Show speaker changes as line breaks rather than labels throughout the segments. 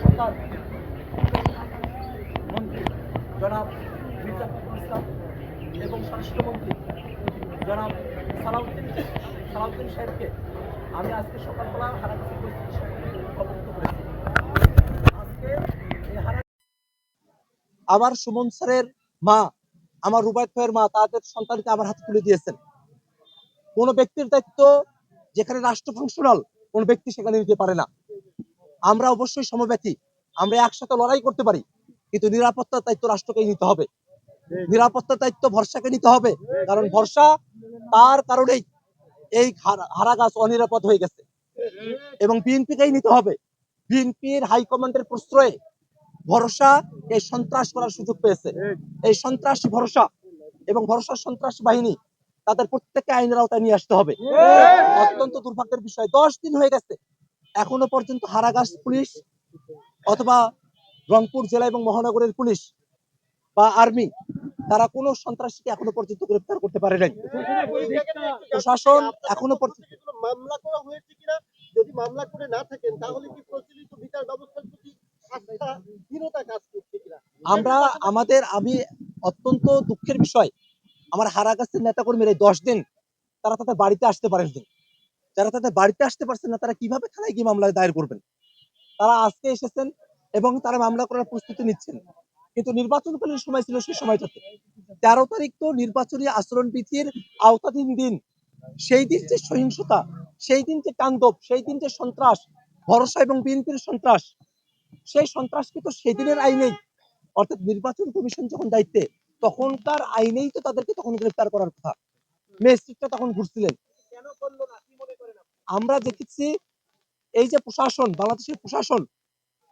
সরকার মন্ত্রী জনাব মির্জা ফখরুল ইসলাম এবং স্বরাষ্ট্রমন্ত্রী জনাব সালাউদ্দিন সাহেবকে আমি আজকে সকালবেলা হারাকাছি পরিস্থিতি সম্পর্কে অবগত করেছি। আজকে এই আমার সুমন স্যারের মা, আমার রুবায়ত ভাইয়ের মা তাদের সন্তানকে আমার হাতে তুলে দিয়েছেন। কোন ব্যক্তির দায়িত্ব যেখানে রাষ্ট্র ফাংশনাল, কোন ব্যক্তি সেখানে নিতে পারে না। আমরা অবশ্যই সমব্যথী, আমরা একসাথে লড়াই করতে পারি, কিন্তু নিরাপত্তার দায়িত্ব রাষ্ট্রকেই নিতে হবে। নিরাপত্তার দায়িত্ব ভরসাকে নিতে হবে, কারণ ভরসা তার কারণেই এই হারাগাছ অনিরাপদ হয়ে গেছে এবং বিএনপিকেই নিতে হবে। বিএনপির হাইকমান্ডের প্রশ্রয়ে ভরসা এই সন্ত্রাস করার সুযোগ পেয়েছে। এই সন্ত্রাসী ভরসা এবং ভরসার সন্ত্রাস বাহিনী তাদের প্রত্যেককে আইনের আওতায় নিয়ে আসতে হবে। অত্যন্ত দুর্ভাগ্যের বিষয়, 10 দিন হয়ে গেছে এখনো পর্যন্ত হারাগাছ পুলিশ অথবা রংপুর জেলা এবং মহানগরের পুলিশ বা আর্মি তারা কোনো সন্ত্রাসীকে এখনো পর্যন্ত গ্রেফতার করতে পারে নাই। প্রশাসন এখনো পর্যন্ত
মামলা করা হয়েছে কিনা, যদি মামলা করে না থাকেন তাহলে কি প্রচলিত বিচার ব্যবস্থার প্রতি আস্থাহীনতা কাজ করছে কিনা?
আমি অত্যন্ত দুঃখের বিষয়, আমার হারাগাছের নেতাকর্মীরা 10 দিন তারা তাদের বাড়িতে আসতে পারেননি। যারা তাদের বাড়িতে আসতে পারছেন না তারা কিভাবে থানায় গিয়ে মামলা দায়ের করবেন? তারা আজকে এসেছেন এবং তারা মামলা করার প্রস্তুতি নিচ্ছেন, কিন্তু নির্বাচনকালীন সময় ছিল সেই সময়টাতে 13 তারিখ তো নির্বাচনী আচরণবিধির আওতাধীন দিন। সেই দিন যে সহিংসতা, সেই দিন যে তাণ্ডব, সেই দিন যে সন্ত্রাস, ভরসা এবং বিএনপির সন্ত্রাস, সেই সন্ত্রাসকে তো সেদিনের আইনেই, অর্থাৎ নির্বাচন কমিশন যখন দায়িত্বে তখনকার আইনেই তো তাদেরকে তখন গ্রেফতার করার কথা। ম্যাজিস্ট্রেটটা তখন ঘুরছিলেন। আমরা দেখেছি এই যে প্রশাসন, বাংলাদেশের প্রশাসন,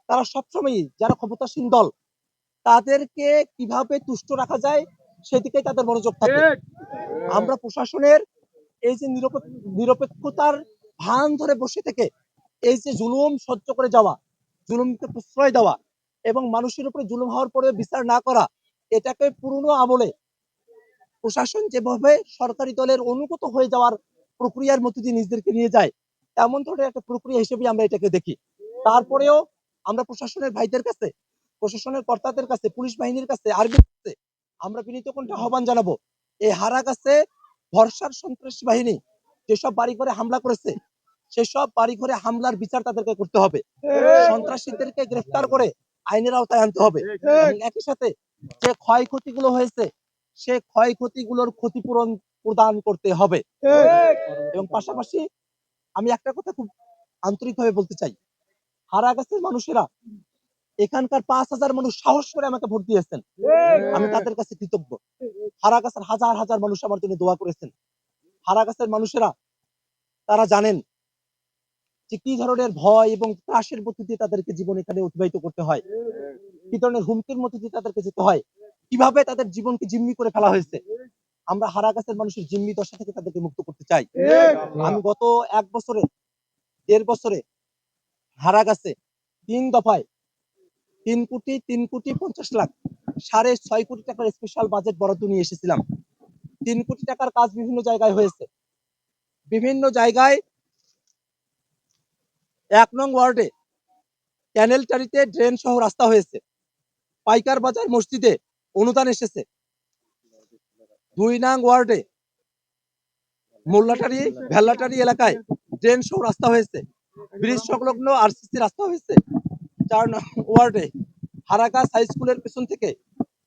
তারা সবসময়ই যারা ক্ষমতাসীন দল তাদেরকে কিভাবে তুষ্ট রাখা যায় সেদিকে তাদের মনোযোগ থাকে। আমরা প্রশাসনের এই যে নিরপেক্ষতার ভান ধরে বসে থেকে এই যে জুলুম সহ্য করে যাওয়া, জুলুমকে প্রশ্রয় দেওয়া এবং মানুষের উপরে জুলুম হওয়ার পরে বিচার না করা, এটাকে পুরনো আমলে প্রশাসন যেভাবে সরকারি দলের অনুগত হয়ে যাওয়ার প্রক্রিয়ার মধ্যে দিয়ে নিজেদেরকে নিয়ে যায়, এমন ধরনের একটা প্রক্রিয়া হিসেবে আমরা এটাকে দেখি। তারপরেও আমরা প্রশাসনের ভাইদের কাছে, প্রশাসনের কর্তাদের কাছে, পুলিশ বাহিনীর কাছে, আর্মির কাছে আমরা বিনীত কণ্ঠে আহ্বান জানাবো, এই হারাগাছে ভরসার সন্ত্রাসী বাহিনী যেসব বাড়িঘরে হামলা করেছে সেসব বাড়িঘরে হামলার বিচার তাদেরকে করতে হবে। সন্ত্রাসীদেরকে গ্রেফতার করে আইনের আওতায় আনতে হবে এবং একই সাথে যে ক্ষয়ক্ষতিগুলো হয়েছে সে ক্ষয়ক্ষতিগুলোর ক্ষতিপূরণ প্রদান করতে হবে। এবং পাশাপাশি আমি একটা কথা খুব আন্তরিকভাবে বলতে চাই, হারাগাছের মানুষেরা, এখানকার 5,000 মানুষ সাহস করে আমাকে ভোট দিয়েছেন, আমি তাদের কাছে কৃতজ্ঞ। হারাগাছের হাজার হাজার মানুষ আমার জন্য দোয়া করেছেন। হারাগাছের মানুষেরা তারা জানেন যে কি ধরনের ভয় এবং ত্রাসের মধ্যে দিয়ে তাদেরকে জীবন এখানে অতিবাহিত করতে হয়, কি ধরনের হুমকির মধ্যে দিয়ে তাদেরকে যেতে হয়, কিভাবে তাদের জীবনকে জিম্মি করে ফেলা হয়েছে। আমরা হারাগাছের মানুষের জিম্মি দশা থেকে তাদেরকে মুক্ত করতে চাই। আমি গত 1 বছরে 1.5 বছরে হারাগাছে 3 দফায় 3,50,00,000 6.5 কোটি টাকার স্পেশাল বাজেট বরাদ্দ নিয়ে এসেছিলাম। 3 কোটি টাকার কাজ বিভিন্ন জায়গায় হয়েছে। বিভিন্ন জায়গায় 1 নং ওয়ার্ডে ক্যানেলটারিতে ড্রেন সহ রাস্তা হয়েছে। পাইকার বাজার মসজিদে অনুদান এসেছে। 2 নং ওয়ার্ডে মোল্লাটারি ভেল্লাটারি এলাকায় ড্রেন সহ রাস্তা হয়েছে। ব্রিজ সংলগ্ন আরসিসি রাস্তা হয়েছে। 4 নং ওয়ার্ডে হারাগাছ হাই স্কুলের পেছন থেকে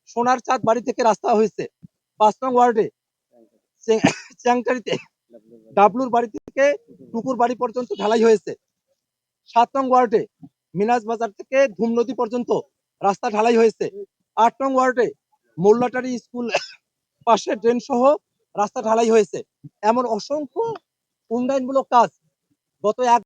সোনার চাঁদ বাড়ি থেকে রাস্তা হয়েছে। 5 নং ওয়ার্ডে চ্যাংটারিতে ডাবলুর বাড়ি থেকে টুকুর বাড়ি পর্যন্ত ঢালাই হয়েছে। 7 নং ওয়ার্ডে মিনাজ বাজার থেকে ধুম নদী পর্যন্ত রাস্তা ঢালাই হয়েছে। 8 নং ওয়ার্ডে মোল্লাটারি স্কুল পাশে ড্রেন সহ রাস্তা ঢালাই হয়েছে। এমন অসংখ্য উন্নয়নমূলক কাজ গত 1